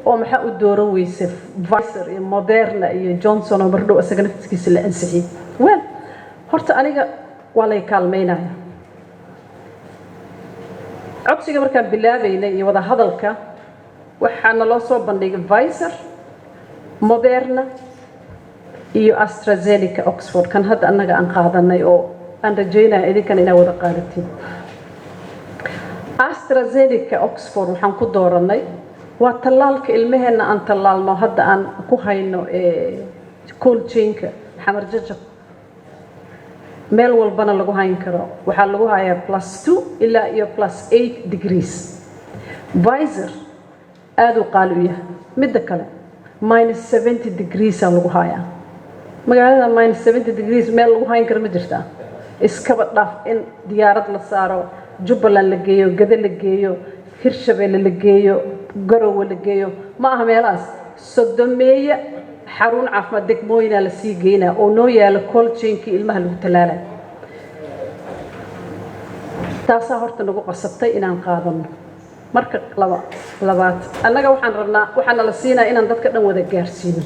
oo maxaa u dooran weysay Pfizer iyo Moderna iyo Johnson oo mardhow asagana naftiisa la ansixiyay weel horta aniga waa lay kaalmeynaya codsiga markaan bilaabaynay iyo wada hadalka waxaana loo soo bandhigay Pfizer Moderna iyo AstraZeneca Oxford kan hadda anaga aan qaadanay oo aan rajeynaa idinkan inaa wada qaadatiin AstraZeneca Oxford waxaan ku dooranay waa talaalka ilmaheena aan talaalno hadda aan ku hayno cold chain-ka xamar jajab meel walbana lagu hayn karo waxaa lagu hayaa +2 ilaa iyo +8 degrees Pfizer aad u qaali u yahay midda kale -70 degrees lagu hayaa magaalada -70 degrees meel lagu hayn karo ma jirtaa iskaba dhaaf in diyaarad la saaro Jubbaland la geeyo Gada la geeyo Hirshabelle la geeyo Garowe la geeyo ma aha meelaas sodomeeya xarun caafimaad degmooyina la sii geynaa oo noo yaala cold chain-kii ilmaha lagu talaalay taasaa horta nagu qasabtay inaan qaadano marka labaad annaga waxaan rabnaa waxaana la siinaa inaan dadka dhan wada gaarsiino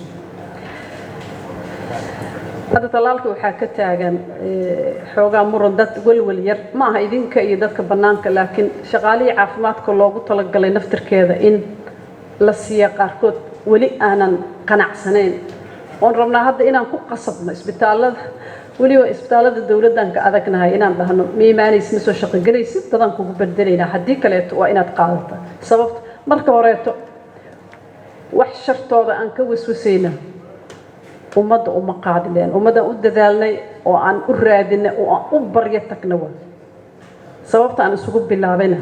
hadda talaalka waxaa ka taagan xoogaa muran dad walwal yar ma aha idinka iyo dadka banaanka laakiin shaqaalihii caafimaadka loogu talagalay naftirkeeda in la siiya qaarkood weli aanan qanacsanayn oon rabnaa hadda inaan ku qasabno isbitaalada weliba isbitaalada dawladdan ka adagnahay inaan dhahno miimaanays ma soo shaqogelaysid dadaan kugu bedelaynaa haddii kaleeto waa inaad qaadata sababta marka horeeto wax shartooda aan ka waswasayna ummadda uma qaadileen ummadda u dadaalnay oo aan u raadinay oo aan u baryo tagnawa sababta aan isugu bilaabayna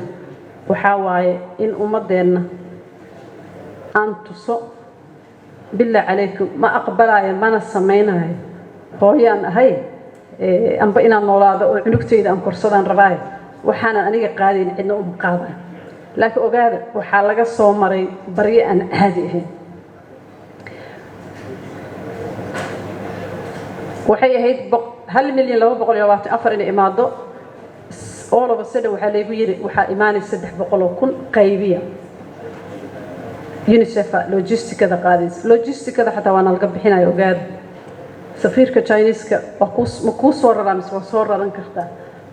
waxaa waaye in ummadeenna aan tuso bilaa calaykum ma aqbalaayo mana samaynayo hooyaan ahay amba inaan noolaado oo cunugtayda aan korsadaan rabaayo waxaanan aniga qaadayn cidna uma qaadayo laakiin ogaada waxaa laga soo maray baryo aan caadi ahayn waxay ahayd 1,224,000 inay imaado all of a sudden waxaa laygu yiri waxaa imaanaysa 300,000 qaybiya UNICEF logisticada qaadaysa logisticada xataa waa nalga bixinayo ogaada safiirka Chinese-ka ma ku soo raran soo soo raran kartaa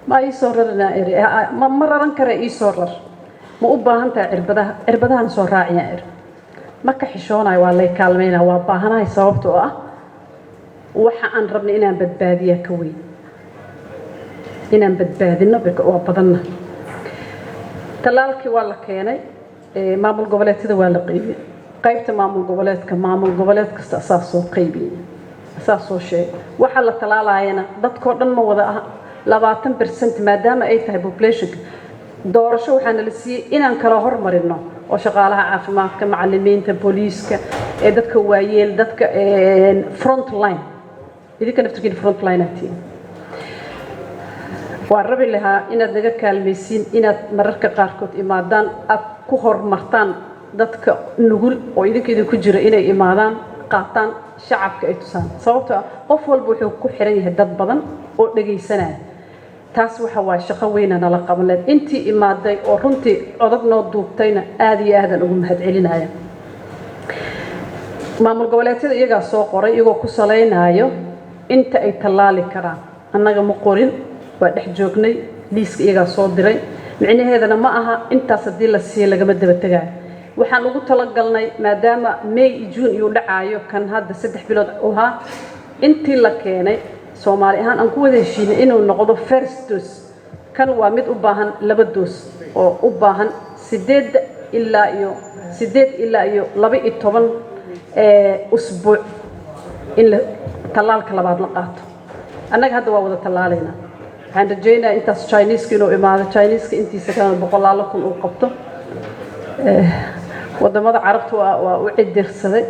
ma ii soo rarana ma raran kara ii soo rar ma u baahan tahay cirbadahan soo raaciya marka xishoonayo waa lay kaalmeynaa waa baahanahay sababtoo ah waxa aan rabnay inaan badbaadiyo ka weyn inaan badbaadino waa badanna talaalkii waa la keenay maamul goboleedyada waa la qaybiyay qaybta maamul goboleed kasta asaas soo qaybiyay asaas soo sheegay waxa la talaalayana dadkoo dhan ma wada aha 20% maadaama ay tahay population doorasho waxaana la siiyay inaan kala hormarino oo shaqaalaha caafimaadka macallimiinta booliiska dadka waayeel dadka front line idinka naftirkiin front line atiin waa rabi lahaa inaad naga kaalmaysiin inaad mararka qaarkood imaadaan aad ku hormartaan dadka nugul oo idinku jira inay imaadaan qaataan shacabka ay tusaan sababtoo qof walba wuxuu ku xiran yahay dad badan oo dhageysanaya taas waxa waa shaqo weyn nala qabanay intii imaaday oo runtii codad noo duubtayna aad iyo aad ugu mahadcelinaya maamul goboleedyada iyaga soo qoray iyagoo ku saleynayo inta ay talaali karaan annaga ma qorin waa dhex joognay liiska iyaga soo diray micnaheedana ma aha intaas hadii la siiyo lagama daba tagayo waxaan ugu talagalnay maadaama May iyo June iyo dhacaayo kan hadda 3 bilood oo ha intii la keenay Soomaali ahaan aan ku wada heshiinay inuu noqdo first dose kan waa mid u baahan 2 dose oo u baahan 8 ilaa iyo 12 usbuuc in talaalka labaad la qaato annaga hadda waa wada talaalayna waxaan rajeynaa intaas Chinese inuu imaado Chinese intiisa kan 100,000 uu qabto wadamada carabtu waa u cidirsaday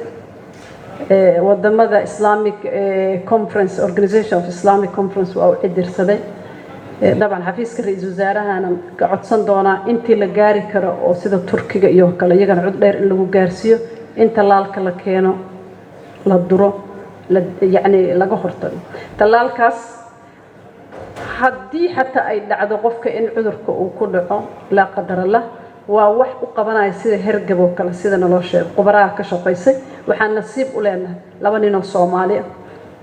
wadamada Islamic Conference Organization of Islamic Conference waa u cidirsaday طبعا xafiiska ra'iisul wasaarahana ka codsan doona intii la gaari karo oo sida Turkiga iyo kale iyagana cod dheer in lagu gaarsiyo in talaalka la keeno la duro يعني laga hortago talaalkaas haddii xataa ay dhacdo qofka in cudurka uu ku dhaco la qadar Allah waa wax u qabanaya sida hergab oo kale sida naloo sheego qubaraa ka shaqaysay waxaan nasiib u leenahay laba nin oo Soomaali ah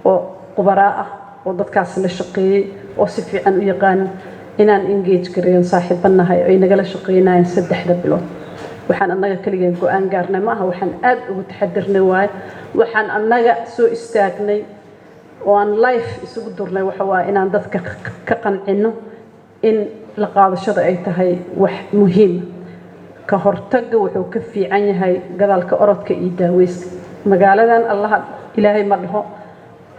oo qubaraa ah oo dadkaas la shaqeeyay oo si fiican u yaqaan inaan engage gareeyo saaxiibanahay ay nagala shaqeynayeen 3 bilood waxaan annaga kaliya go'aan gaarnay ma aha waxaan aad ugu taxadirnay waay waxaan annaga soo istaagnay oo aan life isugu durnay waxa waa inaan dadka ka qancino in la qaadashada ay tahay wax muhiim ka hortagga wuxuu ka fiican yahay gadaalka orodka iyo daaweyska magaaladan allah ilaahay ma dhaho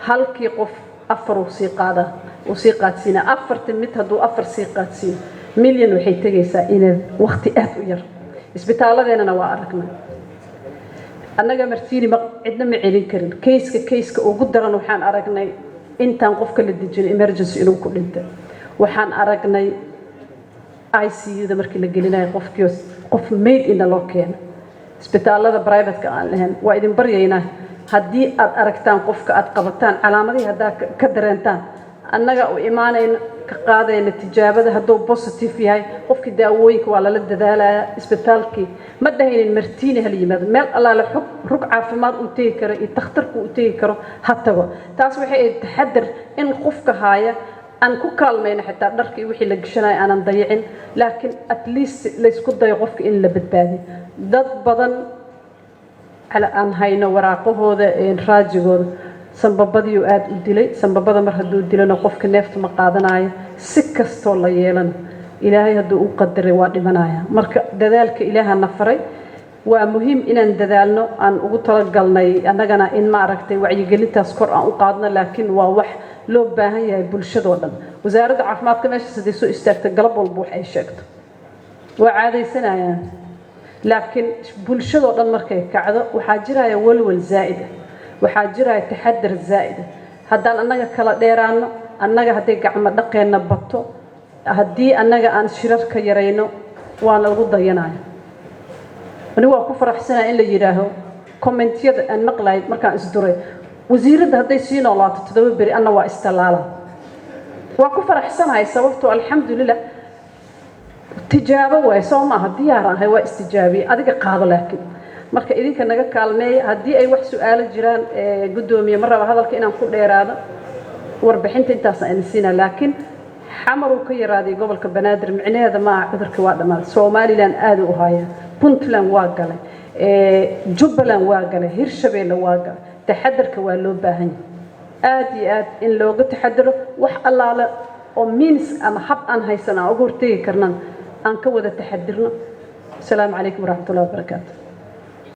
halkii qof afar uu sii qaadsiina afarta mid hadduu afar sii qaadsiin milyan waxay tagaysaa inay waqti aad u yar isbitaaladeenana waa aragnay annaga martiini ma cidna ma celin karin kayska ugu daran waxaan aragnay intaan qofka la dejin emergency inuu ku dhintay waxaan aragnay ICU-da markii la gelinayo qof maid in loo keeno isbitaalada private-ka aan lahayn waa idin baryaynaa haddii aad aragtaan qofka aad qabataan calaamadii haddaa ka dareentaan annaga u imaanayna ka qaadayna tijaabada hadduu positive yahay qofkii daawooyinka waa lala dadaalaya isbitaalkii ma dhahaynin martiini hal yimaado meel allaale rug caafimaad u tegi karo iyo takhtarku u tegi karo ha tago taas waxay taxadar in qofka haaya aan ku kaalmayno xitaa dharkii wixii la gashanayo aanan dayicin laakiin at least la isku dayo qofka in la badbaadiyo dad badan aan hayno waraaqahooda raajigooda sanbabadii aad u dilay sanbabada mar hadduu dilana qofka neefta ma qaadanayo si kastoo la yeelana ilaahay hadduu u qadaray waa dhimanaya marka dadaalka ilaahana faray waa muhiim inaan dadaalno aan ugu talagalnay annagana in ma aragtay wacyigelintaas kor aan u qaadno laakiin waa wax loo baahan yahay bulshadoo dhan wasaaradda caafimaadka meeshaas hadday soo istaagta galab walba wax ay sheegto waa caadaysanayaan laakiin bulshadoo dhan markay kacdo waxaa jiraya walwal zaa'id ah waxaa jiraya taxadar zaa'id ah haddaan annaga kala dheeraano annaga hadday gacmo dhaqeenna bato haddii annaga aan shirarka yarayno waana lagu dayanaya ani waa ku faraxsanaa in la yidhaaho kommentiyada aan maqlaay markaan isduray wasiiradda hadday sii noolaato 7 beri anna waa istalaala waa ku faraxsanahay sababtoo alxamdulillah tijaabo way soo ma diyaar ahay waa istijaabiye adiga qaado laakiin marka idinka naga kaalmeey haddii ay wax su'aalo jiraan gudoomiye mar raba hadalka inaan ku dheeraado warbixinta intaas aan siinaa laakiin xamar uu ka yaraaday gobolka banaadir micnaheeda ma aha cudurka waa dhamaaday Soomaaliland aad u haya Puntland waa galay Jubbaland waa galay Hirshabeelle waa galay taxadarka waa loo baahan yahay aad iyo aad in looga taxadaro wax allaala oo means ama hab aan haysanaa ugu hortagi karnaan aan ka wada taxadirno. Assalaamu calaykum waraxmatullaahi wabarakaatuh.